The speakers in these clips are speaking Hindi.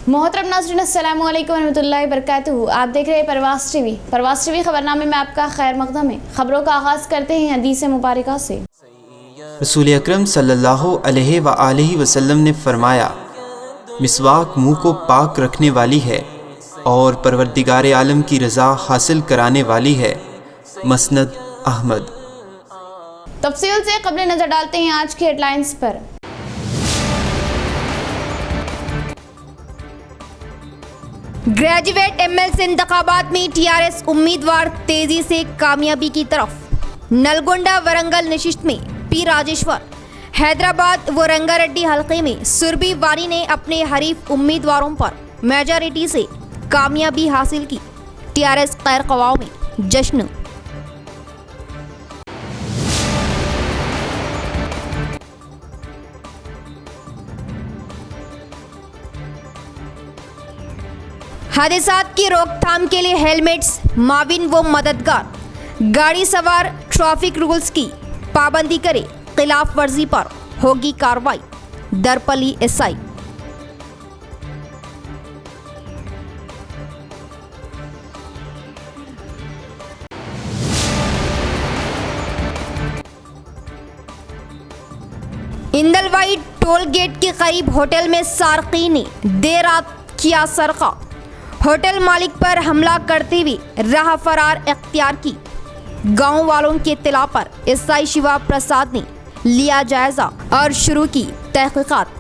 मोहतरम नाज़रीन अस्सलाम वालेकुम रहमतुल्लाहि बरकातुहू। आप देख रहे हैं परवास टीवी खबरनामे में आपका खैर मकदम है। खबरों का आगाज़ करते हैं हदीस मुबारका से। रसूल अकरम सल्लल्लाहु अलैहि वसल्लम ने फरमाया, मिसवाक मुँह को पाक रखने वाली है और परवरदिगार आलम की रज़ा हासिल कराने वाली है। मसनद अहमद। तफसील से कबल नज़र डालते हैं आज की हेडलाइंस पर। ग्रेजुएट एमएलसी इंतखाबात में टीआरएस उम्मीदवार तेजी से कामयाबी की तरफ। नलगोंडा वरंगल नशिस्त में पी राजेश्वर, हैदराबाद व रंगारेड्डी हलके में सुरभि वानी ने अपने हरीफ उम्मीदवारों पर मेजॉरिटी से कामयाबी हासिल की। टीआरएस खैर ख्वाह में जश्न। हादसात की रोकथाम के लिए हेलमेट्स माविन व मददगार। गाड़ी सवार ट्रैफिक रूल्स की पाबंदी करे, खिलाफ वर्जी पर होगी कार्रवाई। दरपली एसआई। इंदलवाई टोल गेट के करीब होटल में सार्की ने देर रात किया सरका। होटल मालिक पर हमला करते हुए राह फरार इख्तियार की। गांव वालों के इत्तला पर एसआई शिवा प्रसाद ने लिया जायजा और शुरू की तहकीकात।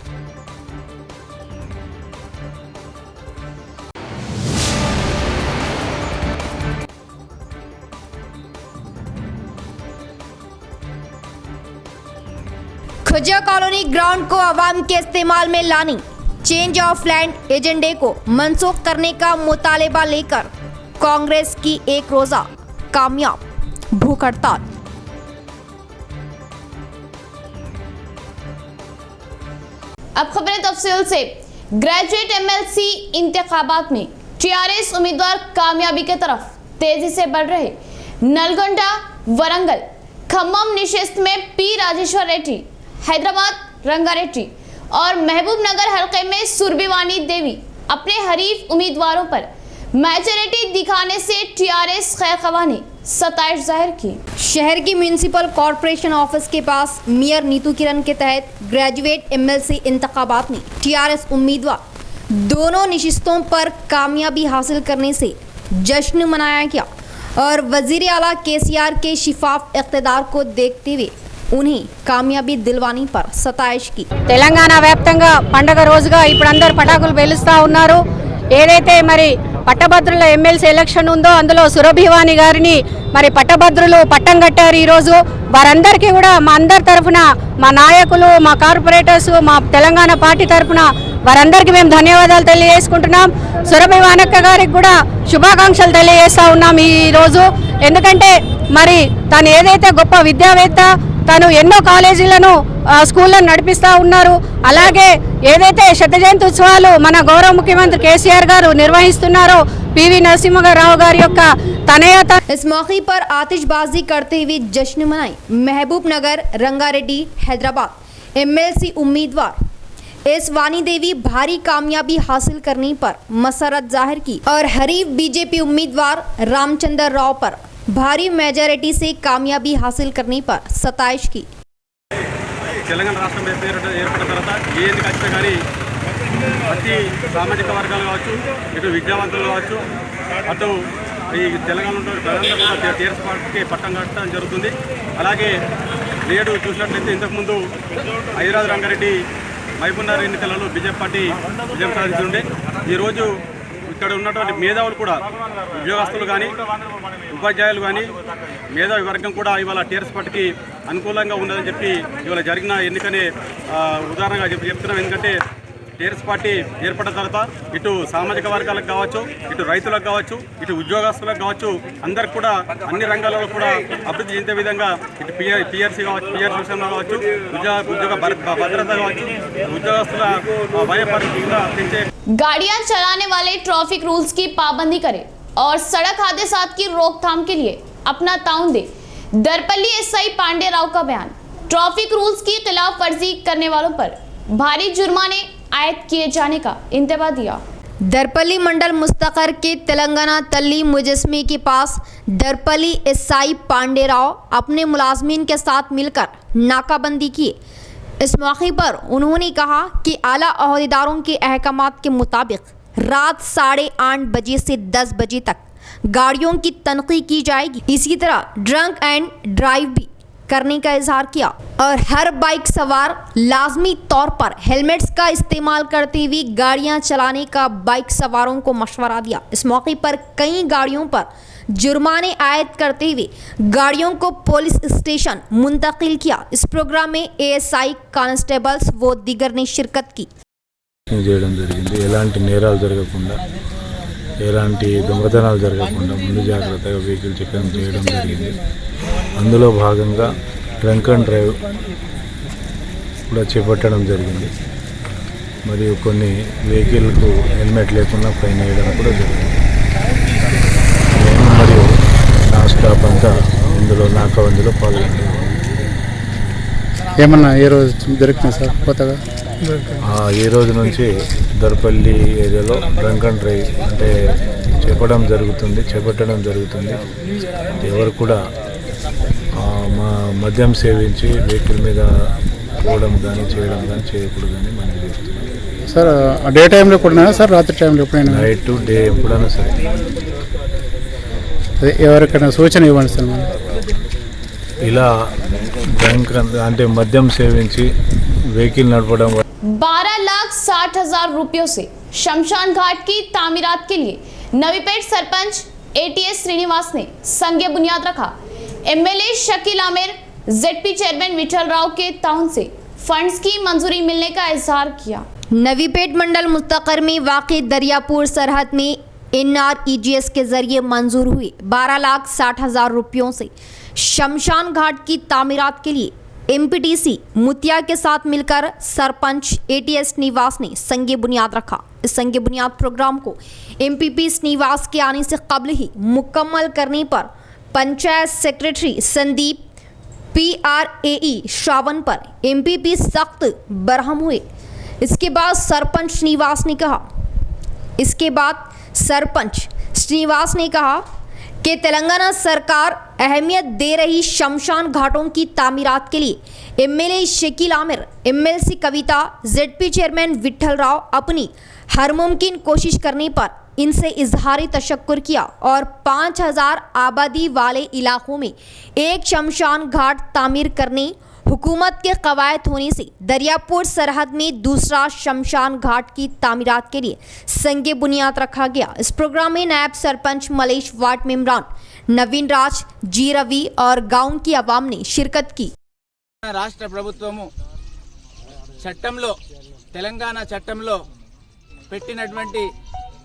खुजा कॉलोनी ग्राउंड को आवाम के इस्तेमाल में लाने, चेंज ऑफ लैंड एजेंडे को मनसूख करने का मुतालिबा लेकर कांग्रेस की एक रोजा कामयाब भूख हड़ताल। अब खबरें तफसील से। ग्रेजुएट एमएलसी इंतखाबात में टीआरएस उम्मीदवार कामयाबी की तरफ तेजी से बढ़ रहे। नलगोंडा वरंगल खम्मम नशिस्त में पी राजेश्वर रेड्डी, हैदराबाद रंगारेड्डी और महबूब नगर हलके में सुरभि वानी देवी अपने हरीफ उम्मीदवारों पर मेजॉरिटी दिखाने से टीआरएस खैर ख्वाह ने सताइश जाहिर की। शहर की म्यूनिसिपल कॉरपोरेशन ऑफिस के पास मेयर नीतू किरण के तहत ग्रेजुएट एमएलसी इंतखाबात में टीआरएस उम्मीदवार दोनों नशिस्तों पर कामयाबी हासिल करने से जश्न मनाया गया और वजीर आला केसीआर के शिफाफ इक़्तिदार को देखते हुए उन्हें కామయాబీ దిల్వానీ पर సతాయిష్ की। తెలంగాణ వ్యాప్తంగా పండగ రోజుగా ఇప్పుడు అందరూ పటాకులు పేలుస్తూ ఉన్నారు। ఏదైతే మరి పట్టభద్రుల ఎమ్మెల్సీ ఎలక్షన్ ఉందో అందులో సురభి వాని గారిని మరి పట్టభద్రులు పట్టం కట్టారు। ఈరోజు వారందరికీ కూడా మా అందరి తరఫున, మా నాయకులు, మా కార్పొరేటర్స్, మా తెలంగాణ పార్టీ తరఫున వారందరికీ మేము ధన్యవాదాలు తెలియజేసుకుంటున్నాం। సురభి వానక్క గారికి కూడా శుభాకాంక్షలు తెలియజేస్తూ ఉన్నాం ఈరోజు। ఎందుకంటే మరి తను ఏదైతే గొప్ప విద్యావేత్త, తను ఎన్నో కాలేజీలను స్కూళ్ళను నడిపిస్తూ ఉన్నారు। అలాగే ఏదైతే శత జయంతి ఉత్సవాలు మన గౌరవ ముఖ్యమంత్రి కేసీఆర్ గారు నిర్వహిస్తున్నారో पीवी नरसिम्हा गारी तनयता। इस मौके पर आतिशबाजी करते हुए जश्न मनाई। महबूब नगर रंगारेड्डी हैदराबाद एमएलसी उम्मीदवार एस वानी देवी भारी कामयाबी हासिल करने पर मसरत जाहिर की और हरीफ बीजेपी उम्मीदवार रामचंद्र राव पर भारी मेजॉरिटी से कामयाबी हासिल करने पर सताइश की। తెలంగాణ రాష్ట్రం ఏర్పడిన తర్వాత ఏ ఎన్నిక వచ్చినా కానీ ప్రతి సామాజిక వర్గాలు కావచ్చు, ఇటు విద్యావంతులు కావచ్చు, అటు ఈ తెలంగాణలో ప్రజలంతా కూడా టీఆర్ఎస్ పార్టీకి పట్టం కట్టడం జరుగుతుంది। అలాగే నేడు చూసినట్లయితే ఇంతకుముందు హైదరాబాద్ రంగారెడ్డి మహబూబ్నగర్ ఎన్నికలలో బీజేపీ పార్టీ విజయం సాధించిండే। ఈరోజు ఇక్కడ ఉన్నటువంటి మేధావులు కూడా, ఉద్యోగస్తులు కానీ, ఉపాధ్యాయులు కానీ, మేధావి వర్గం కూడా ఇవాళ టీఆర్ఎస్ పార్టీకి అనుకూలంగా ఉన్నదని చెప్పి ఇవాళ జరిగిన ఎన్నికనే ఉదాహరణగా చెప్తున్నాం। ఎందుకంటే టీఆర్ఎస్ పార్టీ ఏర్పడిన తర్వాత ఇటు సామాజిక వర్గాలకు కావచ్చు, ఇటు రైతులకు కావచ్చు, ఇటు ఉద్యోగస్తులకు కావచ్చు, అందరికి కూడా అన్ని రంగాలలో కూడా అభివృద్ధి చెందే విధంగా ఇటు పిఆర్సీ కావచ్చు, పిఆర్సీ విషయంలో కావచ్చు, ఉద్యోగ భద్రత కావచ్చు, ఉద్యోగస్తుల భయపడకుండా పెంచే। गाड़ियां चलाने वाले ट्रैफिक रूल्स की पाबंदी करें और सड़क हादसात की रोकथाम के लिए अपना ताउन दे। दरपल्ली एसआई पांडे राव का बयान। ट्रैफिक रूल्स की खिलाफ वर्जी करने वालों पर भारी जुर्माने आयद किए जाने का इंतबाह दिया। दरपल्ली मंडल मुस्तकर के तेलंगाना तल्ली मुजस्मे के पास दरपल्ली एसआई पांडे राव अपने मुलाजमीन के साथ मिलकर नाकाबंदी किए। इस मौके पर उन्होंने कहा कि आला अहदेदारों के अहकामात के मुताबिक रात 8:30 बजे से 10 बजे तक गाड़ियों की तनक़ी की जाएगी। इसी तरह ड्रंक एंड ड्राइव भी करने का इजहार किया और हर बाइक सवार लाजमी तौर पर हेलमेट्स का इस्तेमाल करते हुए गाड़ियां चलाने का बाइक सवारों को मशवरा दिया। इस मौके पर कई गाड़ियों पर जुर्माने आयद करते हुए गाड़ियों को पुलिस स्टेशन मुंतकिल किया। इस प्रोग्राम में एएसआई कांस्टेबल्स व दीगर ने शिरकत की। చేయడం జరిగింది ఎలాంటి నేరాలు జరగకుండా ఎలాంటి దొంగతనాలు జరగకుండా ముందు జాగ్రత్తగా వెహికల్ చెకింగ్ చేయడం జరిగింది। అందులో భాగంగా డ్రంక్ అండ్ డ్రైవ్ కూడా చేపట్టడం జరిగింది మరియు కొన్ని వెహికల్కు హెల్మెట్ లేకుండా ఫైన్ వేయడం కూడా జరిగింది। నేను మరియు నా స్టాఫ్ అంతా ఇందులో నాకాబందీలో పాల్గొన్నాను। ఏమన్నా ఏ రోజు దొరికినాయి సార్ కొత్తగా? ఈ రోజు నుంచి దర్పల్లి ఏరియాలో డ్రంక్ అండ్ డ్రైవ్ అంటే చేపట్టడం జరుగుతుంది। ఎవరు కూడా మద్యం సేవించి వెహికల్ మీద పోవడం కానీ చేయడం కానీ చేయకూడదని మనం చేస్తున్నాం సార్। డే టైంలో కూడా సార్, రాత్రి టైంలో ఎప్పుడైనా? నైట్ టు డే ఎప్పుడైనా సరే। అదే ఎవరికైనా సూచన ఇవ్వండి సార్। మనం ఇలా డ్రంక్ అంటే మద్యం సేవించి వెహికల్ నడపడం 12,60,000 रुपयों से शमशान घाट की तामीरात के लिए नवीपेट सरपंच एटीएस श्रीनिवास ने संज्ञ बुनियाद रखा। MLA Shakeel Aamir ZP chairman Vithal Rao के ताउन से फंड्स की मंजूरी मिलने का इजहार किया। नवीपेट मंडल मुस्तकर में वाक़ दरियापुर सरहद में NREGS के जरिए मंजूर हुए 12,60,000 रुपयों से शमशान घाट की तामीरात के लिए MPTC मुतिया के साथ मिलकर सरपंच ATS श्रीनिवास ने संज्ञ बुनियाद रखा। इस संज्ञ बुनियाद प्रोग्राम को MPP श्रीनिवास के आने से कबल ही मुकम्मल करने पर पंचायत सेक्रेटरी संदीप PRAE श्रावण पर MPP सख्त बरहम हुए। इसके बाद सरपंच श्रीनिवास ने कहा कि तेलंगाना सरकार अहमियत दे रही शमशान घाटों की तामीरात के लिए MLA शकील आमिर, MLC कविता, ZP चेयरमैन विठल राव अपनी हर मुमकिन कोशिश करने पर इनसे इजहारी तशक्कुर किया और 5,000 आबादी वाले इलाकों में एक शमशान घाट तामीर करने हुकूमत के कवायद होने से दरियापुर सरहद में दूसरा शमशान घाट की तामीरात के लिए संज्ञ बुनियाद रखा गया। इस प्रोग्राम में नायब सरपंच मलेश, वार्ड मेंबरान नवीन राज, जी रवि और गांव की आवाम ने शिरकत की। రాష్ట్ర ప్రభుత్వము చట్టంలో తెలంగాణ చట్టంలో పెట్టినటువంటి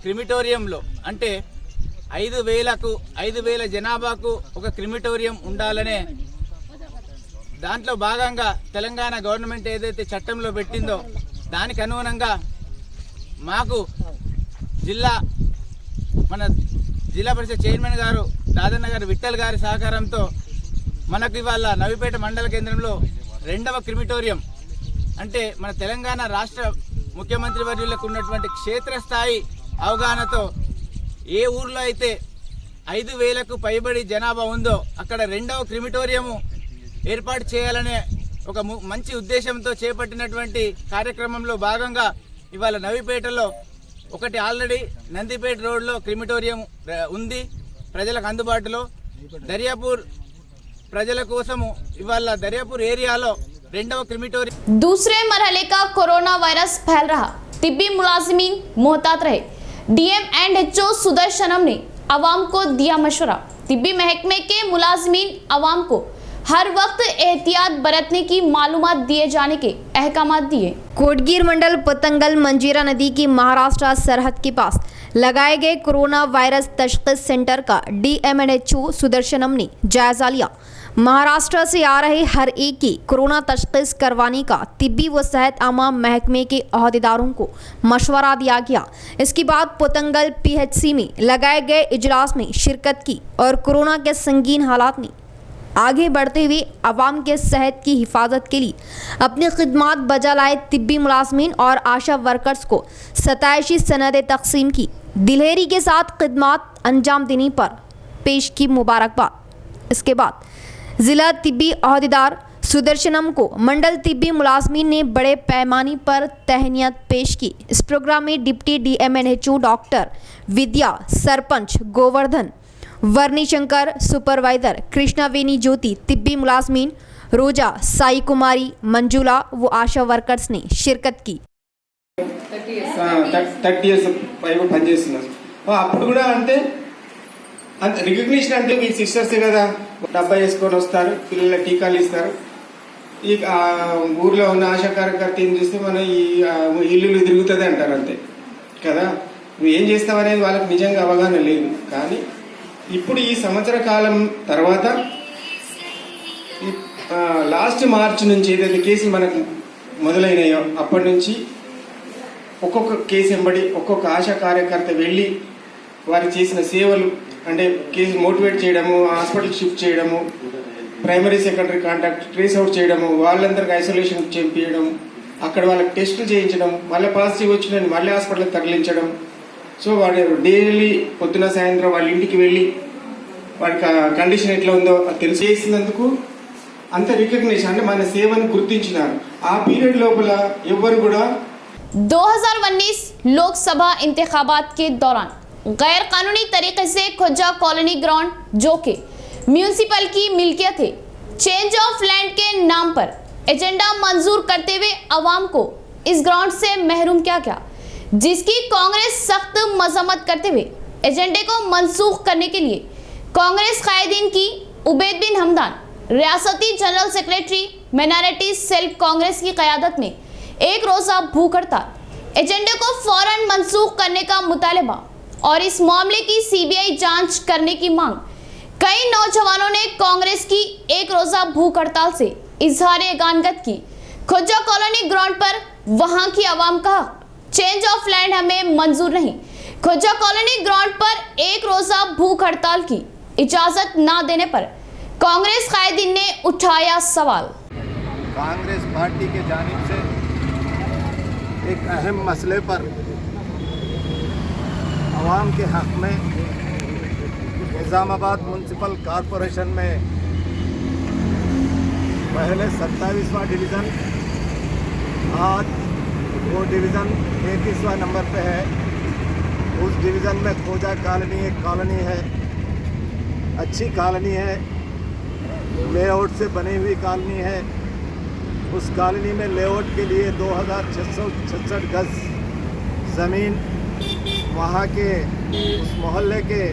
క్రిమిటోరియంలో అంటే 5,000 జనాభాకు ఒక క్రిమిటోరియం ఉండాలనే దాంట్లో భాగంగా తెలంగాణ గవర్నమెంట్ ఏదైతే చట్టంలో పెట్టిందో దానికి అనుగుణంగా మాకు మన జిల్లా పరిషత్ చైర్మన్ గారు దాదన్న గారు విఠల్ గారి సహకారంతో మనకు ఇవాళ నవీపేట మండల కేంద్రంలో 2వ క్రిమిటోరియం అంటే మన తెలంగాణ రాష్ట్ర ముఖ్యమంత్రి వర్యులకు ఉన్నటువంటి క్షేత్రస్థాయి అవగాహనతో ఏ ఊర్లో అయితే 5,000కు పైబడి జనాభా ఉందో అక్కడ 2వ క్రిమిటోరియము ఏర్పాటు చేయాలనే ఒక మంచి ఉద్దేశంతో చేపట్టినటువంటి కార్యక్రమంలో భాగంగా ఇవాళ నవీపేటలో ఒకటి ఆల్రెడీ నందిపేట రోడ్లో క్రిమిటోరియం ఉంది ప్రజలకు అందుబాటులో। దర్యాపూర్ ప్రజల కోసము ఇవాళ దర్యాపూర్ ఏరియాలో 2వ క్రిమిటోరియం। दूसरे मरहले का कोरोना वायरस फैल रहा, तिब्बी मुलाजिमीन मोहतात रहे। DM&HO सुदर्शनम ने आवाम को दिया मशवरा। तिब्बी महकमे के मुलाजिमीन आवाम को हर वक्त एहतियात बरतने की मालूमात दिए जाने के अहकामात दिए। कोटगीर मंडल पतंगल मंजीरा नदी की महाराष्ट्र सरहद के पास लगाए गए कोरोना वायरस तशखीस सेंटर का DM&HO सुदर्शनम ने जायजा लिया। महाराष्ट्र से आ रहे हर एक की कोरोना तशखीस करवाने का तिब्बी व सेहत आमा महकमे के अहदेदारों को मशवरा दिया गया। इसके बाद पतंगल PHC में लगाए गए इजलास में शिरकत की और कोरोना के संगीन हालात में आगे बढ़ते हुए अवाम के सेहत की हिफाजत के लिए अपनी खिदमात बजा लाए तिब्बी मुलाजमीन और आशा वर्कर्स को 27 सनदें तकसीम की। दिलहरी के साथ खिदमात अंजाम देने पर पेश की मुबारकबाद। इसके बाद ज़िला तिब्बी अहदेदार सुदर्शनम को मंडल तिब्बी मुलाजमीन ने बड़े पैमाने पर तहनीत पेश की। इस प्रोग्राम में डिप्टी DMNHO डॉक्टर विद्या, सरपंच गोवर्धन, वर्णी शंकर, सुपरवाइजर कृष्णावेनी ज्योति, तिब्बी मुलाजमीन रोजा, साई कुमारी, मंजुला व आशा वर्कर्स ने शिरकत की। 30 years పైగా పనిచేస్తున్నారు. అప్పుడు కూడా అంతే రికగ్నిషన్ అంటే మీ సిస్టర్సే కదా, డబ్బా వేసుకొని వస్తారు, పిల్లల టీకాలు ఇస్తారు. ఈ ఊర్లో ఉన్న ఆశా కార్యకర్త ఏం చేస్తే మనం ఈ ఇల్లు తిరుగుతుంది అంటారు అంతే కదా. నువ్వు ఏం చేస్తావనేది వాళ్ళకి నిజంగా అవగాహన లేదు. కానీ ఇప్పుడు ఈ సంవత్సర కాలం తర్వాత లాస్ట్ మార్చ్ నుంచి ఏదైతే కేసులు మనకు మొదలైనాయో అప్పటి నుంచి ఒక్కొక్క కేసు వెంబడి ఒక్కొక్క ఆశా కార్యకర్త వెళ్ళి వారు చేసిన సేవలు అంటే కేసు మోటివేట్ చేయడము, హాస్పిటల్ షిఫ్ట్ చేయడము, primary secondary contact trace out చేయడము, వాళ్ళందరికీ ఐసోలేషన్ చేయించడం, అక్కడ వాళ్ళకి టెస్టులు చేయించడం, మళ్ళీ పాజిటివ్ వచ్చిందని మళ్ళీ హాస్పిటల్కి తరలించడం. సో వాడు డైలీ పొద్దున సాయంత్రం వాళ్ళ ఇంటికి వెళ్ళి వాడికి కండిషన్ ఎట్లా ఉందో తెలిసి చేసినందుకు అంత రికగ్నిషన్ అంటే మన సేవను గుర్తించినారు. ఆ పీరియడ్ లోపల ఎవ్వరు కూడా 2019 लोकसभा इंतखाबात के दौरान गैर कानूनी तरीके से खुज्जा कॉलोनी ग्राउंड, जो कि म्यूनिसिपल की मिल्कियत है, चेंज ऑफ लैंड के नाम पर एजेंडा मंजूर करते हुए अवाम को इस ग्राउंड से महरूम किया गया, जिसकी कांग्रेस सख्त मजम्मत करते हुए एजेंडे को मनसूख करने के लिए कांग्रेस कायदीन की उबैद बिन हमदान, रियासती general secretary minority cell Congress की क़यादत में एक रोज़ा भूख हड़ताल, एजेंडे को फौरन मनसूख करने का मुतालबा और इस मामले की CBI जांच करने की मांग। कई नौजवानों ने कांग्रेस की एक रोज़ा भूख हड़ताल से इजहार यगानगत की। खुज्जा कॉलोनी ग्राउंड पर वहां की आवाम का चेंज ऑफ लैंड हमें मंजूर नहीं। खुज्जा कॉलोनी ग्राउंड पर एक रोज़ा भूख हड़ताल की इजाज़त न देने पर कांग्रेस कायदीन ने उठाया सवाल। कांग्रेस पार्टी के जानिब से एक अहम मसले पर आवाम के हक़ में निज़ामाबाद म्यूनसिपल कॉरपोरेशन में पहले 27वां डिवीज़न, आज वो डिवीज़न 33वां नंबर पे है। उस डिवीज़न में खोजा कॉलोनी एक कॉलोनी है, अच्छी कॉलोनी है, लेआउट से बनी हुई कॉलोनी है। उस कॉलोनी में लेआउट के लिए 2666 गज ज़मीन वहाँ के उस मोहल्ले के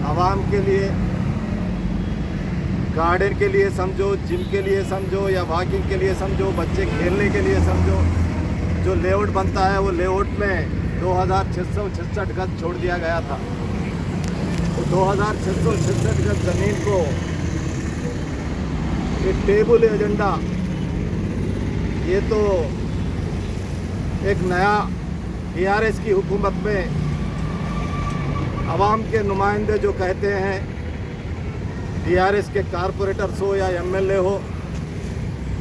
आवाम के लिए, गार्डन के लिए समझो, जिम के लिए समझो, या वॉकिंग के लिए समझो, बच्चे खेलने के लिए समझो, जो लेआउट बनता है वो लेआउट में 2666 गज छोड़ दिया गया था। तो 2666 गज ज़मीन को एक टेबल एजेंडा, ये तो एक नया TRS की हुकूमत में आवाम के नुमाइंदे जो कहते हैं, TRS के कारपोरेटर्स हो या MLA हो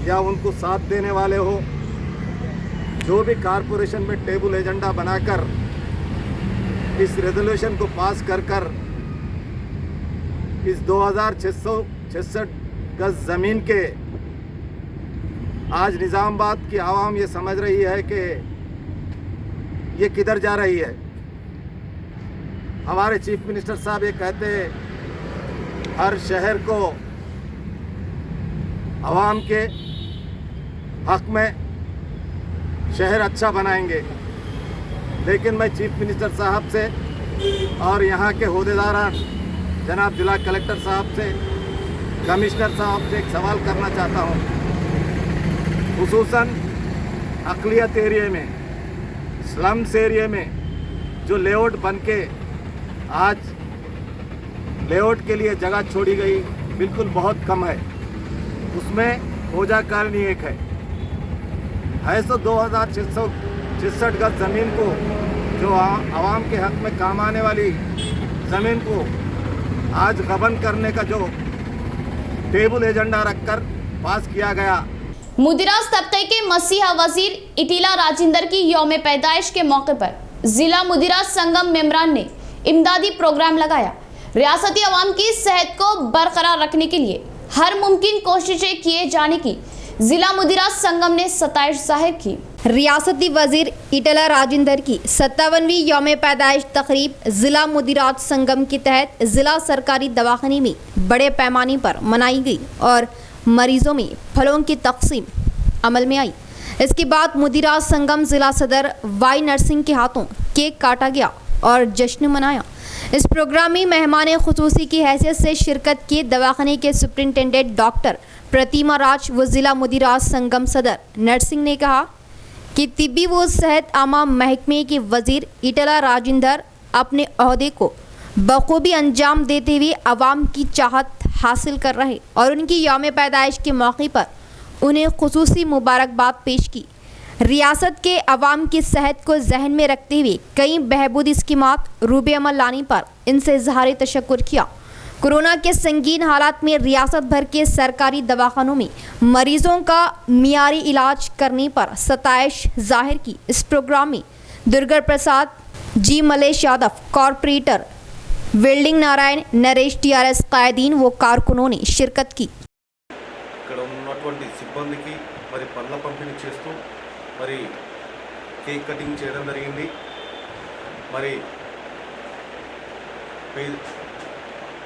या उनको साथ देने वाले हो, जो भी कारपोरेशन में टेबल एजेंडा बनाकर इस रेजोल्यूशन को पास कर इस 2666 गज ज़मीन के आज निज़ामाबाद की आवाम ये समझ रही है कि ये किधर जा रही है। हमारे चीफ मिनिस्टर साहब ये कहते हैं हर शहर को आवाम के हक़ में शहर अच्छा बनाएंगे, लेकिन मैं चीफ मिनिस्टर साहब से और यहाँ के ओहदेदारान जनाब जिला कलेक्टर साहब से, कमिश्नर साहब से एक सवाल करना चाहता हूँ। खुसूसन अक़लियत एरिया में, स्लम्स एरिया में जो लेआउट बन के आज लेआउट के लिए जगह छोड़ी गई बिल्कुल बहुत कम है, उसमें खोजा कॉलोनी एक है तो 2666 गज ज़मीन को, जो आवाम के हक़ में काम आने वाली ज़मीन को आज गबन करने का जो टेबल एजेंडा रखकर पास किया गया। मुदिराज तबके के मसीहा वजीर इटीला राजिंदर की यौम पैदाइश के मौके पर जिला मुदिराज संगम मेंबरान ने इमदादी प्रोग्राम लगाया। रियासती अवाम की सेहत को बरकरार रखने के लिए हर मुमकिन कोशिशें किए जाने की जिला मुदिराज संगम ने सताइश जाहिर की। रियासती वजीर इटला राजिंदर की 57वीं यौम पैदाइश तकरीब जिला मुदिराज संगम के तहत जिला सरकारी दवाखाने में बड़े पैमाने पर मनाई गई और मरीजों में फलों की तकसीम अमल में आई। इसके बाद मुदिराज संगम जिला सदर वाई नरसिंह के हाथों केक काटा गया और जश्न मनाया। इस प्रोग्राम में मेहमान खुसूसी की हैसियत से शिरकत किए दवाखाने के सुप्रिंटेंडेंट डॉक्टर प्रतिमा राज व जिला मुदिराज संगम सदर नरसिंह ने कहा कि तिब्बी व सेहत आमा महकमे के वजीर इटला राजिंदर अपने अहदे को बखूबी अंजाम देते हुए अवाम की चाहत हासिल कर रहे और उनकी यौम पैदाइश के मौके पर उन्हें खुसूसी मुबारकबाद पेश की। रियासत के अवाम की सेहत को जहन में रखते हुए कई बहबूदी स्कीमात रूबे अमल लाने पर इनसे इजहार तशक्कुर किया। कोरोना के संगीन हालात में रियासत भर के सरकारी दवाखानों में मरीजों का मियारी इलाज करने पर सताइश जाहिर की। इस प्रोग्राम में दुर्गा प्रसाद जी, मलेश यादव, कॉरपोरेटर वेल्डिंग नारायण, नरेश, टीआरएस कायदीन व कारकुनों ने शिरकत की। ఇక్కడ ఉన్నటువంటి సిబ్బందికి మరి పండ్ల పంపిణీ చేస్తూ మరి కేక్ కటింగ్ చేయడం జరిగింది। మరి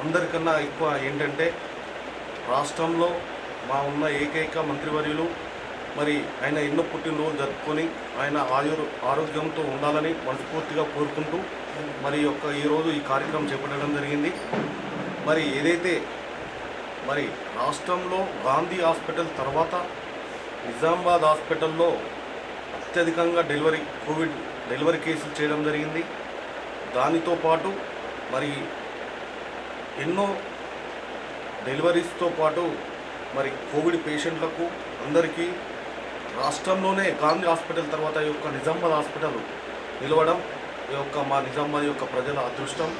అందరికన్నా ఎక్కువ ఏంటంటే రాష్ట్రంలో మా ఉన్న ఏకైక మంత్రివర్యులు మరి ఆయన ఎన్నో పుట్టినరోజు జరుపుకొని ఆయన ఆరోగ్యంతో ఉండాలని మనస్ఫూర్తిగా కోరుకుంటూ మరి ఈరోజు ఈ కార్యక్రమం చేపట్టడం జరిగింది। మరి ఏదైతే మరి రాష్ట్రంలో గాంధీ హాస్పిటల్ తర్వాత నిజామాబాద్ హాస్పిటల్లో అత్యధికంగా కోవిడ్ డెలివరీ కేసులు చేయడం జరిగింది। దానితో పాటు మరి ఎన్నో డెలివరీస్తో పాటు మరి కోవిడ్ పేషెంట్లకు అందరికీ రాష్ట్రంలోనే గాంధీ హాస్పిటల్ తర్వాత ఈ యొక్క నిజామాబాద్ హాస్పిటల్ నిలవడం ఈ యొక్క మా నిజామాబాద్ యొక్క ప్రజల అదృష్టం।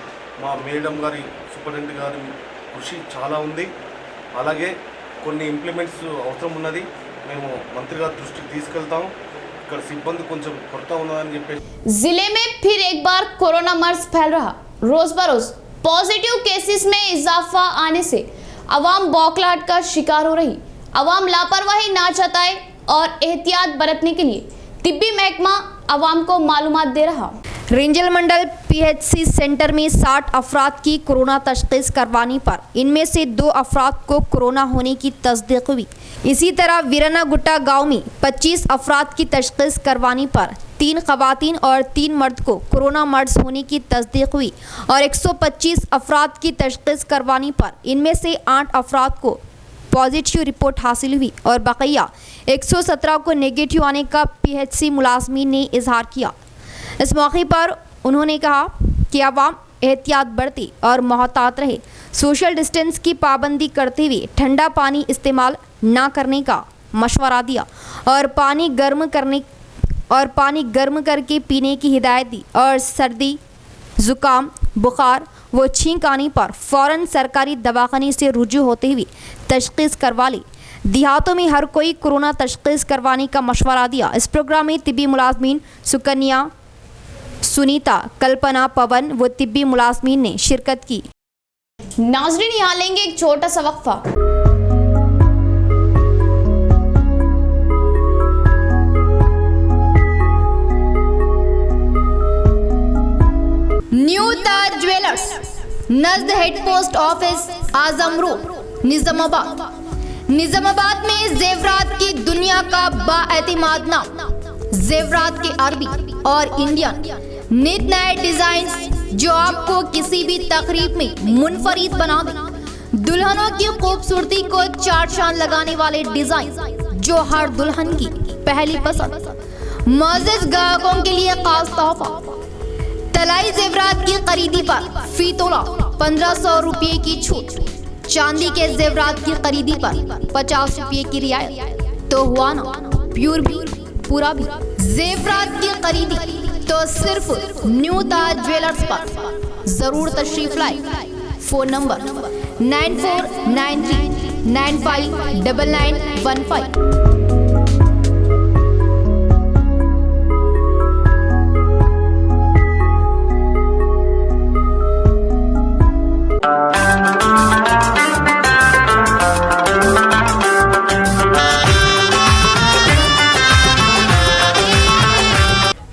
మా మేడం గారి సూపరింటెండెంట్ గారి కృషి చాలా ఉంది। అలాగే కొన్ని ఇంప్లిమెంట్స్ అవసరం ఉన్నది, మేము మంత్రి గారి దృష్టికి తీసుకెళ్తాం। ఇక్కడ సిబ్బంది కొంచెం కొరత ఉన్నదని చెప్పేసి जिले में फिर एक बार कोरोना मर्ज फैल रहा। रोज बरोज पॉजिटिव केसेस में इजाफा आने से अवाम बौखलाहट का शिकार हो रही। अवाम लापरवाही ना जताए और एहतियात बरतने के लिए तिब्बी महकमा अवाम को मालूमात दे रहा। रेंजल मंडल पीएचसी सेंटर में 60 अफराद की कोरोना तशखीस करवाने पर इनमें से 2 अफराद को कोरोना होने की तस्दीक हुई। इसी तरह वीराना गुट्टा गांव में 25 अफराद की तशखीस करवाने पर 3 खवातीन और 3 मर्द को कोरोना मर्ज होने की तस्दीक हुई और 125 अफराद की तशखीस करवाने पर इनमें से 8 अफराद को पॉजिटिव रिपोर्ट हासिल हुई और बकिया 117 को नेगेटिव आने का पीएचसी मुलाजमीन ने इजहार किया। इस मौके पर उन्होंने कहा कि अवाम एहतियात बरते और मोहतात रहे, सोशल डिस्टेंस की पाबंदी करते हुए ठंडा पानी इस्तेमाल ना करने का मशवरा दिया और पानी गर्म करके पीने की हिदायत दी और सर्दी, ज़ुकाम, बुखार व छींक आने पर फ़ौरन सरकारी दवाखाने से रुजू होते हुए तशखीस करवा ली। देहातों में हर कोई कोरोना तशखीस करवाने का मशवरा दिया। इस प्रोग्राम में तिब्बी मुलाजमीन सुकन्या, सुनीता, कल्पना, पवन व तिब्बी मुलाजमीन ने शिरकत की। नाजरीन, यहाँ लेंगे एक छोटा सा वक्फा। न्यू ताज ज्वेलर्स, नजद head post office, Azam road, Nizamabad में जेवरात की दुनिया का बाएतिमाद नाम। जेवरात के अरबी और इंडियन नित नए डिजाइन जो आपको किसी भी तकरीब में मुनफरिद बना दे। दुल्हनों की खूबसूरती को चार चांद लगाने वाले डिजाइन जो हर दुल्हन की पहली पसंद। मुअज़्ज़िज़ ग्राहकों के लिए खास तोहफा, तलाई जेवरात की खरीदी पर फी तोला 1500 रुपये की छूट। चांदी के जेवरात की खरीदी पर 50 रुपये की रियायत। तो हुआ ना प्योर भी पूरा भी। जेवरात की खरीदी तो सिर्फ न्यू ताज ज्वेलर्स पर। जरूर तशरीफ लाए। Phone number 9493 959915।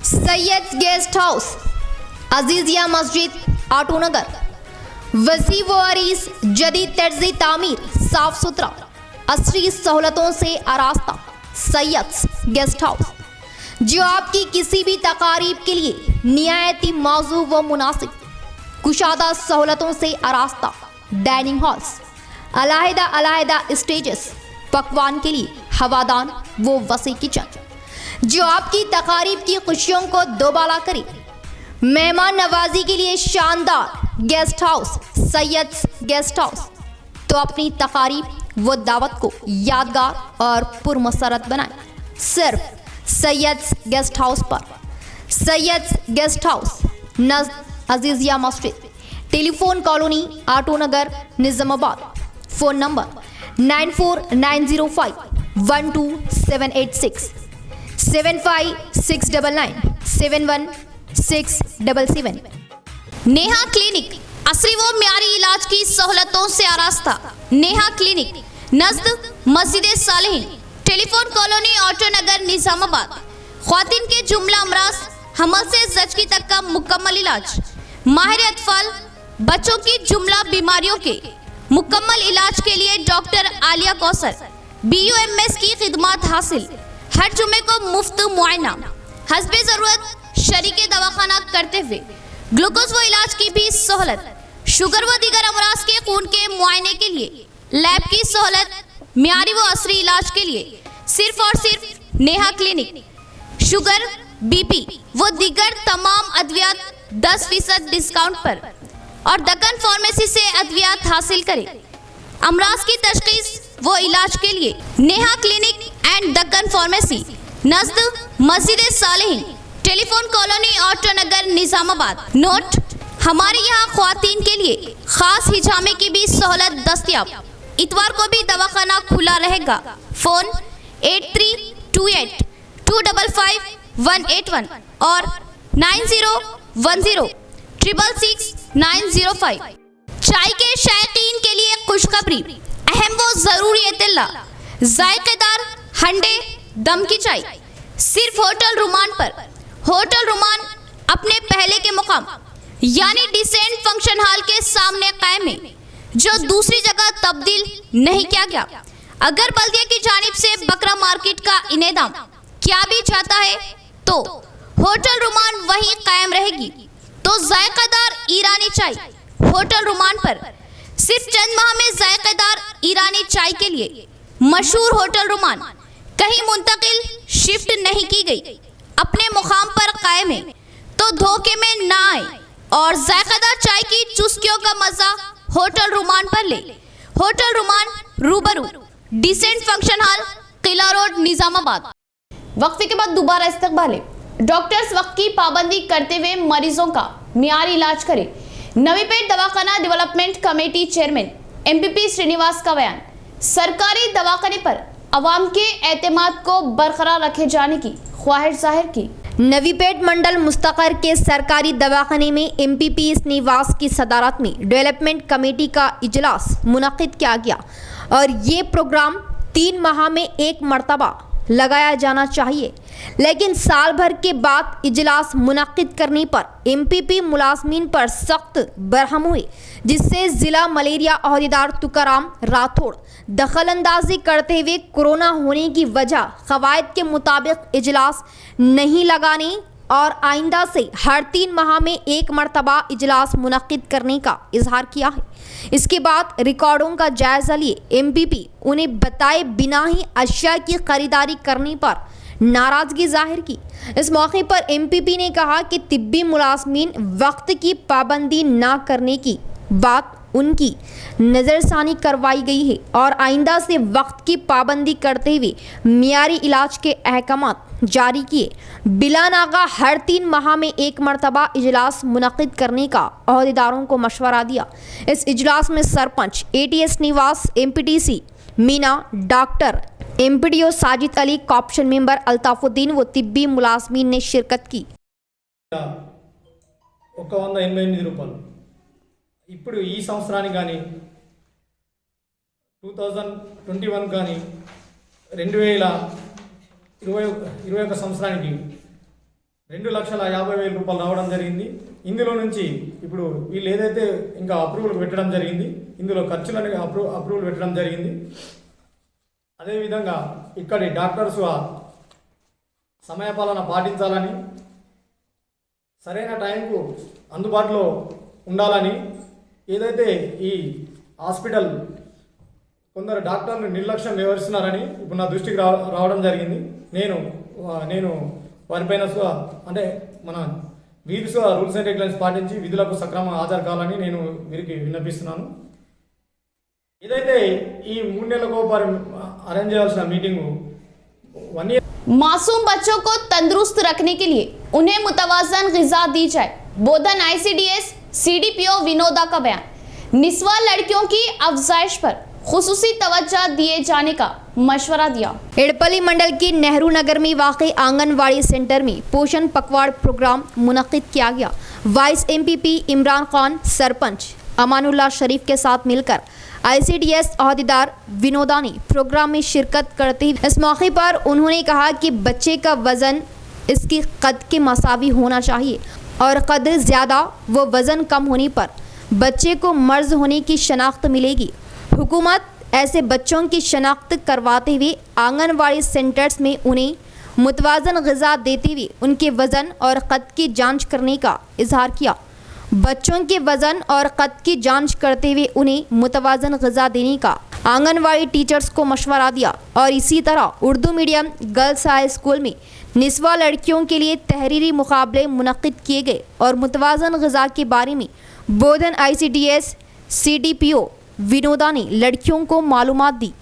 Syed guest house, Azizia मस्जिद, आटो नगर। वसी व अरीस, जदीद तर्ज़ी तामीर, साफ सुथरा, असरी सहूलतों से आरास्ता सैयद गेस्ट हाउस, जो आपकी किसी भी तकारीब के लिए निहायती मौजू व मुनासिब, कुशादा सहूलतों से आरास्ता डाइनिंग हॉल्स, अलहदा स्टेजेस, पकवान के लिए हवादान वो वसी किचन, जो आपकी तकारीब की खुशियों को दोबाला करे। मेहमान नवाजी के लिए शानदार guest house Syed guest house. तो अपनी तकारीब व दावत को यादगार और पुरमसरत बनाएं सिर्फ सैयद गेस्ट हाउस पर। सैयद गेस्ट हाउस, नज़द अजीजिया मस्जिद, telephone colony, auto Nagar, Nizamabad. Phone number 9490512786, 75699 71677। Neha clinic, असरी व म्यारी इलाज की सहूलतों से आरास्ता। नेहा क्लिनिक, नज़द मस्जिद Saleheen, telephone colony, auto Nagar, Nizamabad. ख्वातीन के जुमला अमराज, हमल से जचगी तक का मुकम्मल इलाज। माहिर अतफाल, बच्चों की जुमला बीमारियों के मुकम्मल इलाज के लिए डॉक्टर आलिया कौसर BUMS की खिदमत हासिल। हर जुमे को मुफ्त मुआयना, हस्बे ज़रूरत शरीके दवाखाना करते हुए ग्लूकोज व इलाज की भी सहूलत। शुगर व दीगर अमराज के खून के मुआयने के लिए लैब की सहूलत। म्यारी व असरी इलाज के लिए सिर्फ और सिर्फ नेहा क्लिनिक। शुगर, BP व दीगर तमाम अद्वियात 10% डिस्काउंट पर और दक्कन फार्मेसी से अद्वियात हासिल करें। अमराज की तशखीस वो इलाज के लिए Neha clinic and Deccan pharmacy, नज़द मस्जिद Saleheen, telephone colony, auto Nagar, Nizamabad. Note, हमारे यहाँ ख्वातीन के लिए खास हिजामे की भी सहूलत दस्तयाब। इतवार को भी दवाखाना खुला रहेगा। फ़ोन 8328255181 और 9010666905। चाय के शौकीन के लिए खुशखबरी, अहम वो ज़रूरी इत्तला, जायकेदार हंडे दम की चाय सिर्फ होटल रुमान पर। होटल रुमान अपने पहले के मुकाम यानी डिसेंट फंक्शन हॉल के सामने कायम है, जो दूसरी जगह तब्दील नहीं किया गया। अगर बल्दिया की जानिब से बकरा मार्केट का इनेदाम क्या भी चाहता है तो होटल रुमान वहीं कायम रहेगी। तो जायकादार ईरानी चाय होटल रुमान पर। सिर्फ चंद माह में जायकेदार ईरानी चाय के लिए मशहूर होटल रुमान कहीं मुंतकिल शिफ्ट नहीं की गई, अपने मुकाम पर कायम है। तो धोखे में ना आए और जायकेदार चाय की चुस्कियों का मजा होटल रुमान पर ले। होटल रुमान, रूबरू डिसेंट फंक्शन हॉल, किला रोड, निजामाबाद। वक्फे के बाद दोबारा इस्तकबाल है। डॉक्टर्स वक्त की पाबंदी करते हुए मरीजों का मियारी इलाज करें। नवीपेट दवाखाना development committee chairman MPP Srinivas का बयान। सरकारी दवाखाने पर अवाम के एतमाद को बरकरार रखे जाने की ख्वाहिश जाहिर की। नवीपेट मंडल मुस्तकर के सरकारी दवाखाने में MPP श्रीनिवास की सदारत में डेवलपमेंट कमेटी का इजलास मुनक्किद किया गया और ये प्रोग्राम 3 माह में एक मरतबा लगाया जाना चाहिए, लेकिन साल भर के बाद इजलास मुनक्किद करने पर MPP मुलाजमीन पर सख्त बरहम हुए, जिससे ज़िला मलेरिया अहदेदार तुकाराम राठौड़ दखलंदाजी करते हुए कोरोना होने की वजह क़वायद के मुताबिक इजलास नहीं लगाने और आइंदा से हर 3 माह में एक मरतबा इजलास मुनक्किद करने का इजहार किया है। इसके बाद रिकॉर्डों का जायजा लिए MPP उन्हें बताए बिना ही अशिया की खरीदारी करने पर नाराज़गी जाहिर की। इस मौके पर MPP ने कहा कि तिब्बी मुलाजमीन वक्त की पाबंदी ना करने की बात उनकी नज़रसानी करवाई गई है और आइंदा से वक्त की पाबंदी करते हुए मियारी इलाज के अहकामात जारी किए। बिला नागा हर 3 माह में एक मरतबा इजलास मुनक्किद करने का अहदेदारों को मशवरा दिया। इस इजलास में sarpanch ATS Srinivas, MPTC Meena, doctor, MPDO Sajid Ali, cooption member Altafuddin व तिब्बी मुलाजमीन ने शिरकत की। 188 రూపాయలు ఇప్పుడు ఈ సంవత్సరానికి కానీ 2021 కానీ 2021 సంవత్సరానికి 2,50,000 రూపాయలు రావడం జరిగింది। ఇందులో నుంచి ఇప్పుడు వీళ్ళు ఏదైతే ఇంకా అప్రూవల్ పెట్టడం జరిగింది, ఇందులో ఖర్చులను అప్రూవల్ పెట్టడం జరిగింది। అదేవిధంగా ఇక్కడి డాక్టర్స్ సమయపాలన పాటించాలని, సరైన టైంకు అందుబాటులో ఉండాలని, ఏదైతే ఈ హాస్పిటల్ కొందరు డాక్టర్లు నిర్లక్ష్యం వ్యవహరిస్తున్నారని ఇప్పుడు నా దృష్టికి రావడం జరిగింది। నేను వారిపైన అంటే మన వీరు రూల్స్ అండ్ రెగ్యులేషన్స్ పాటించి విధులకు సక్రమంగా హాజరు కావాలని నేను వీరికి విన్నపిస్తున్నాను। ఏదైతే ఈ 3 నెలలకు అరేంజ్ చేయాల్సిన మీటింగు 1 year मासूम बच्चों को तंदुरुस्त रखने के लिए उन्हें मुतवाज़न ग़िज़ा दी जाए, बोधन ICDS CDPO विनोदा का बयान। निस्वा लड़कियों की अफजाइश पर खुसूसी तवज्जो दिए जाने का मशवरा दिया। एड़पली मंडल की नेहरू नगर में वाक़ई आंगनवाड़ी सेंटर में पोषण पखवाड़ प्रोग्राम मुनक़िद किया गया। वाइस MPP इमरान खान, सरपंच अमानुल्लाह शरीफ के साथ मिलकर ICDS अहदेदार विनोदा ने प्रोग्राम में शिरकत करते हुए इस मौके पर उन्होंने कहा कि बच्चे का वज़न इसकी कद के मसावी होना चाहिए और कद ज़्यादा व वज़न कम होने पर बच्चे को मर्ज होने की शनाख्त मिलेगी। हुकूमत ऐसे बच्चों की शनाख्त करवाते हुए आंगनवाड़ी सेंटर्स में उन्हें मुतवाज़न ग़िज़ा देते हुए उनके वज़न और कद की जांच करने का इजहार किया। बच्चों के वज़न और कद की जांच करते हुए उन्हें मुतवाज़न ग़िज़ा देने का आंगनवाड़ी टीचर्स को मशवरा दिया। और इसी तरह Urdu medium girls high school में निस्वा लड़कियों के लिए तहरीरी मुकाबले मुनक़िद किए गए और मुतवाज़न ग़िज़ा के बारे में बोधन ICDS CDPO विनोदा ने लड़कियों को मालूमात दी।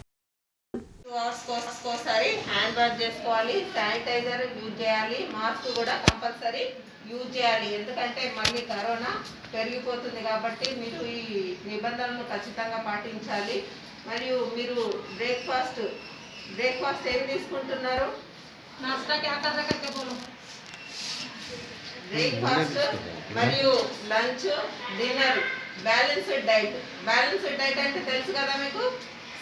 హ్యాండ్ వాష్ చేసుకోవాలి, శానిటైజర్ యూజ్ చేయాలి, మాస్క్ కూడా కంపల్సరీ యూజ్ చేయాలి। ఎందుకంటే మళ్ళీ కరోనా పెరిగిపోతుంది కాబట్టి మీరు ఈ నిబంధనలు ఖచ్చితంగా పాటించాలి। మరియు మీరు బ్రేక్ఫాస్ట్ ఏం తీసుకుంటున్నారు? బ్రేక్ఫాస్ట్ మరియు లంచ్, డిన్నర్ బ్యాలెన్స్డ్ డైట్ అంటే తెలుసు కదా మీకు,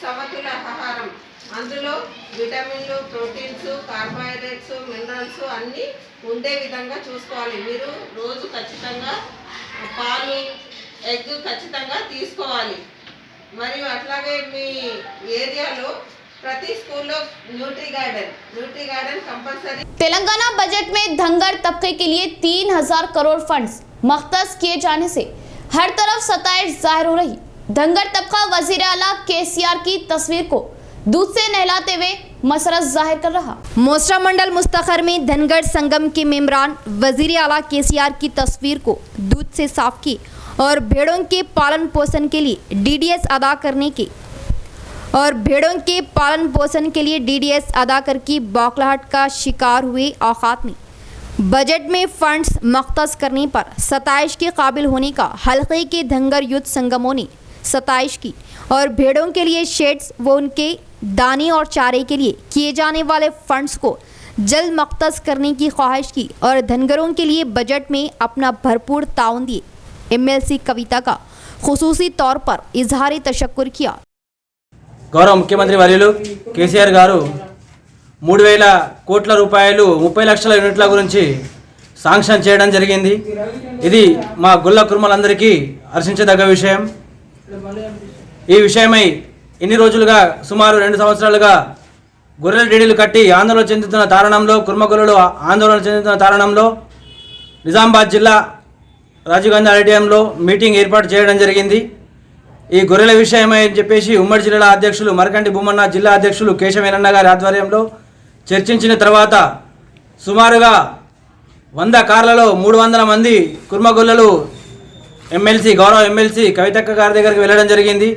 సమతుల ఆహారం। అందులో విటమిన్లు, ప్రోటీన్స్, కార్బోహైడ్రేట్స్, మినరల్స్ అన్నీ ఉండే విధంగా చూసుకోవాలి। మీరు రోజు ఖచ్చితంగా పాలు, ఎగ్ ఖచ్చితంగా తీసుకోవాలి। మరియు అట్లాగే మీ ఏరియాలో ప్రతి స్కూల్లో Nutri garden compulsory. Telangana budget में धनगर तबके के लिए 3,000 करोड़ फंड्स मख्तस किए जाने से हर तरफ सताइश जाहिर हो रही। धनगर तबका वजीर आला KCR की तस्वीर को दूध से नहलाते हुए मसरत जाहिर कर रहा। मोसरा मंडल मुस्तखर में धनगर संगम के मेम्बरान वजीर आला KCR की तस्वीर को दूध से साफ की और भेड़ों के पालन पोषण के लिए DDS अदा करके बौखलाहट का शिकार हुए औकात में बजट में फंड्स मख्तस करने पर सताइश के काबिल होने का हल्के के धनगर युद्ध संगमों ने सताइश की और भेड़ों के लिए शेड्स व उनके दाने और चारे के लिए किए जाने वाले फंड्स को जल्द मख्तस करने की ख्वाहिश की और धनगरों के लिए बजट में अपना भरपूर ताउन दिए। MLC कविता का खुसूसी तौर पर इजहार तशक्कुर किया। గౌరవ ముఖ్యమంత్రి వర్యులు కేసీఆర్ గారు 3,000 కోట్ల రూపాయలు 30 లక్షల యూనిట్ల గురించి శాంక్షన్ చేయడం జరిగింది। ఇది మా గుల్ల కుర్మలందరికీ హర్షించదగ్గ విషయం। ఈ విషయమై ఇన్ని రోజులుగా సుమారు 2 సంవత్సరాలుగా గొర్రెల డీడీలు కట్టి ఆందోళన చెందుతున్న తరుణంలో, కుర్మగొర్రెలు ఆందోళన చెందుతున్న తరుణంలో నిజామాబాద్ జిల్లా రాజీవ్ గాంధీ ఆడిటోరియంలో మీటింగ్ ఏర్పాటు చేయడం జరిగింది। ఈ గొర్రెల విషయమై అని చెప్పేసి ఉమ్మడి జిల్లా అధ్యక్షులు మరకంటి భూమన్న, జిల్లా అధ్యక్షులు కేశవేనన్న గారి ఆధ్వర్యంలో చర్చించిన తర్వాత సుమారుగా 100 కార్లలో 300 మంది కుర్మగొల్లలు గౌరవ ఎమ్మెల్సీ కవితక్క గారి దగ్గరికి వెళ్ళడం జరిగింది।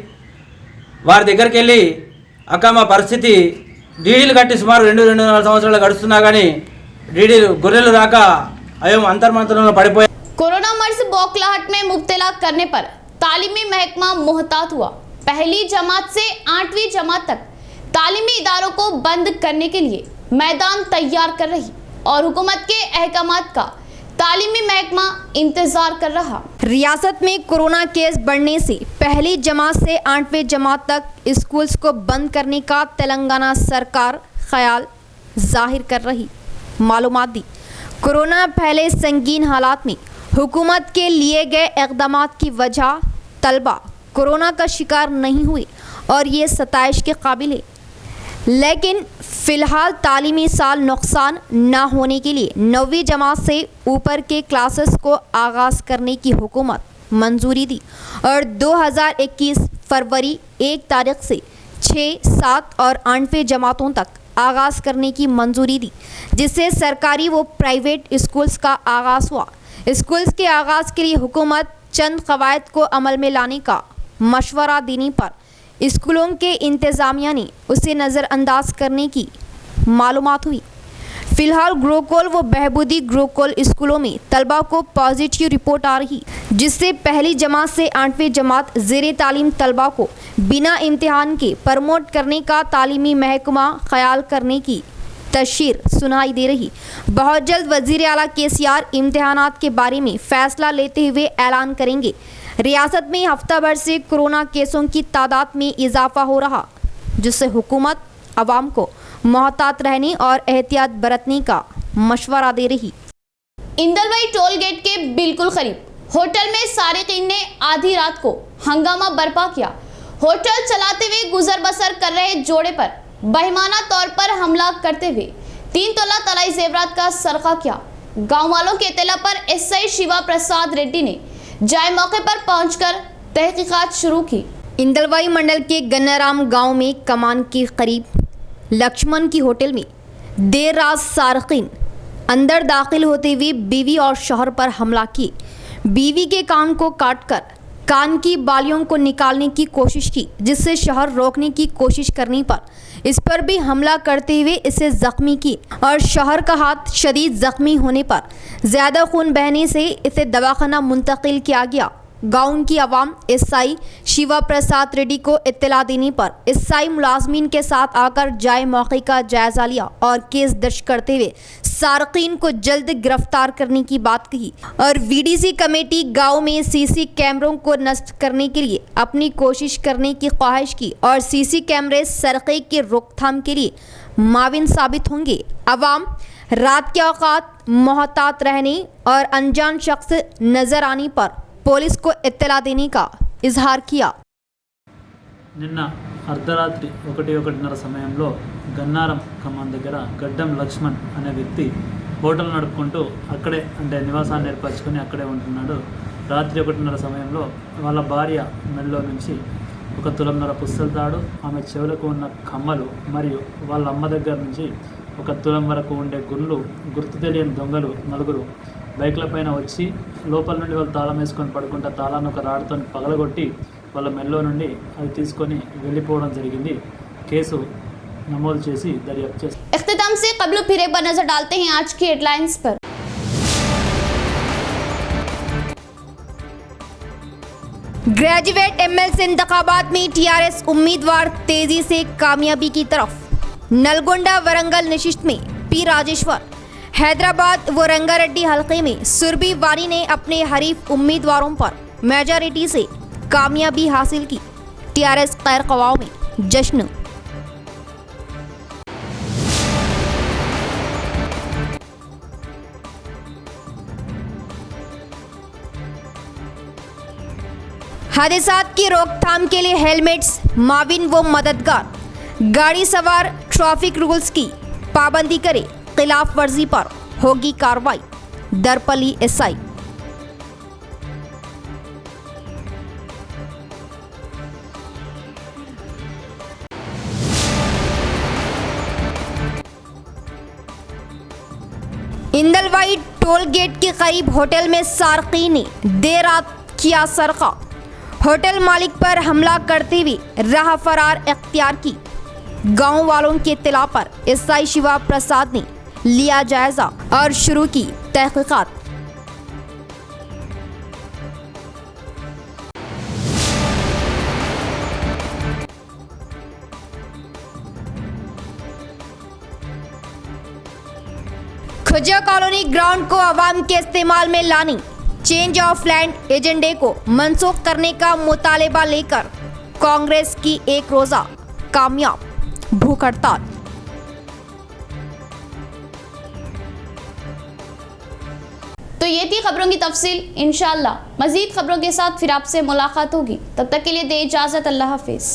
వారి దగ్గరికి వెళ్ళి అక్క మా పరిస్థితి డీడీలు కట్టి సుమారు 2-2.5 సంవత్సరాలు గడుస్తున్నా కానీ డీడీలు గొర్రెలు రాక అయం అంతర్మంతరంలో పడిపోయాయి। कोरोना मर्ज बौखलाहट में मुब्तला करने पर तालीमी महकमा मोहतात हुआ। पहली जमात से 8वीं जमात तक तालीमी इदारों को बंद करने के लिए मैदान तैयार कर रही और हुकूमत के अहकामात का तालीमी महकमा इंतजार कर रहा। रियासत में कोरोना केस बढ़ने से पहली जमात से 8वीं जमात तक स्कूल्स को बंद करने का तेलंगाना सरकार ख्याल जाहिर कर रही। मालूमात दी, कोरोना फैले संगीन हालात में हुकूमत के लिए गए इक़दामात की वजह तलबा कोरोना का शिकार नहीं हुए और ये सताइश के काबिल है। लेकिन फ़िलहाल तालीमी साल नुकसान न होने के लिए 9वीं जमात से ऊपर के क्लासेस को आगाज़ करने की हुकूमत मंजूरी दी और 2021 फरवरी 1 तारीख से 6, 7 और 8वीं जमातों तक आगाज़ करने की मंजूरी दी, जिससे सरकारी व प्राइवेट स्कूल्स का आगाज़ हुआ। स्कूल्स के आगाज़ के लिए हुकूमत चंद कवायद को अमल में लाने का मशवरा देने पर स्कूलों के इंतज़ामिया ने उसे नज़रअंदाज करने की मालूमात हुई। फ़िलहाल गुरुकुल व बहबूदी गुरुकुल स्कूलों में तलबा को पॉजिटिव रिपोर्ट आ रही, जिससे पहली जमात से 8वीं जमात ज़ेरे तालीम तलबा को बिना इम्तिहान के प्रमोट करने का तालीमी महकमा ख्याल करने की तशरीर सुनाई दे रही। बहुत जल्द वज़ीर आला केसीआर इम्तिहानात के बारे में फ़ैसला लेते हुए ऐलान करेंगे। रियासत में हफ्ता भर से कोरोना केसों की तादाद में इजाफा हो रहा, जिससे हुकूमत आवाम को मोहतात रहने और एहतियात बरतने का मशवरा दे रही। इंदलवाई टोल गेट के बिल्कुल करीब होटल में सारिकीन ने आधी रात को हंगामा बर्पा किया। होटल चलाते हुए गुजर बसर कर रहे जोड़े पर बेईमाना तौर पर हमला करते हुए 3 तोला तलाई जेवरात का सरका किया। गाँव वालों की इत्तला पर एसआई शिवा प्रसाद रेड्डी ने जाए मौके पर पहुंचकर तहकीकात शुरू की। इंदलवाई मंडल के गन्नाराम गांव में कमान के करीब लक्ष्मण की होटल में देर रात सारकीन अंदर दाखिल होते हुए बीवी और शौहर पर हमला किए। बीवी के कान को काटकर कान की बालियों को निकालने की कोशिश की, जिससे शौहर रोकने की कोशिश करने पर इस पर भी हमला करते हुए इसे जख्मी की और शौहर का हाथ शदीद जख्मी होने पर ज़्यादा खून बहने से इसे दवाखाना मुंतकिल किया गया। गाँव की आवाम एसआई शिवा प्रसाद रेड्डी को इत्तला देने पर एसआई मुलाजमीन के साथ आकर जाए मौके का जायजा लिया और केस दर्ज करते हुए सारकीन को जल्द गिरफ्तार करने की बात कही और वीडीसी कमेटी गांव में सीसी कैमरों को नष्ट करने के लिए अपनी कोशिश करने की ख्वाहिश की और सीसी कैमरे सरक़े की रोकथाम के लिए माविन साबित होंगे। अवाम रात के औकात मोहतात रहने और अनजान शख्स नजर आने पर పోలీస్ को इत्तला देने का इजहार किया। నిన్న అర్ధరాత్రి 1:30 సమయంలో గన్నారం కమాన్ దగ్గర గడ్డం లక్ష్మణ్ అనే వ్యక్తి హోటల్ నడుపుకుంటూ అక్కడే అంటే నివాసాన్ని ఏర్పరచుకొని అక్కడే ఉంటున్నాడు. రాత్రి 1:30 సమయంలో వాళ్ళ భార్య మెడలో నుంచి 1 తులంన్నర పుస్తల తాడు, ఆమె చెవులకు ఉన్న కమ్మలు మరియు వాళ్ళ అమ్మ దగ్గర నుంచి 1 తులం వరకు ఉండే గుర్తు తెలియని దొంగలు నలుగురు బైక్ల పైన వచ్చి లోపల నుండి వాళ్ళు తాళం వేసుకొని పడుకుంటా తాళాన్ని ఒక రాడ్తో పగలగొట్టి వాళ్ళ మెల్లో నుండి అది తీసుకొని వెళ్ళిపోవడం జరిగింది. కేసు నమోదు చేసి దర్యాప్తు చేస్తారు. इख्तिताम से कबल फिर एक बार नजर डालते हैं आज की हेडलाइंस पर। ग्रेजुएट एमएलसी इंतखाबात में टीआरएस उम्मीदवार तेजी से कामयाबी की तरफ। नलगोंडा वरंगल नशिस्त में पी राजेश्वर, हैदराबाद व रंगारेड्डी हलके में सुरभि वानी ने अपने हरीफ उम्मीदवारों पर मेजॉरिटी से कामयाबी हासिल की। टीआरएस खैर ख्वाह में जश्न। हादसात की रोकथाम के लिए हेलमेट्स माविन व मददगार। गाड़ी सवार ट्रैफिक रूल्स की पाबंदी करे, खिलाफ वर्जी पर होगी कार्रवाई। दरपली एसआई। इंदलवाई टोल गेट के करीब होटल में सारकी ने देर रात किया सरका। होटल मालिक पर हमला करते हुए राह फरार इख्तियार की। गांव वालों के इत्तला पर एसआई शिवा प्रसाद ने लिया जायजा और शुरू की तहकीकात। गुर्जर कॉलोनी ग्राउंड को आवाम के इस्तेमाल में लाने, चेंज ऑफ लैंड एजेंडे को मनसूख करने का मुतालिबा लेकर कांग्रेस की एक रोजा कामयाब भूख हड़ताल। तो ये थी खबरों की तफसील। इंशाअल्लाह मजीद खबरों के साथ फिर आपसे मुलाकात होगी। तब तक के लिए दे इजाजत। अल्लाह हाफिज।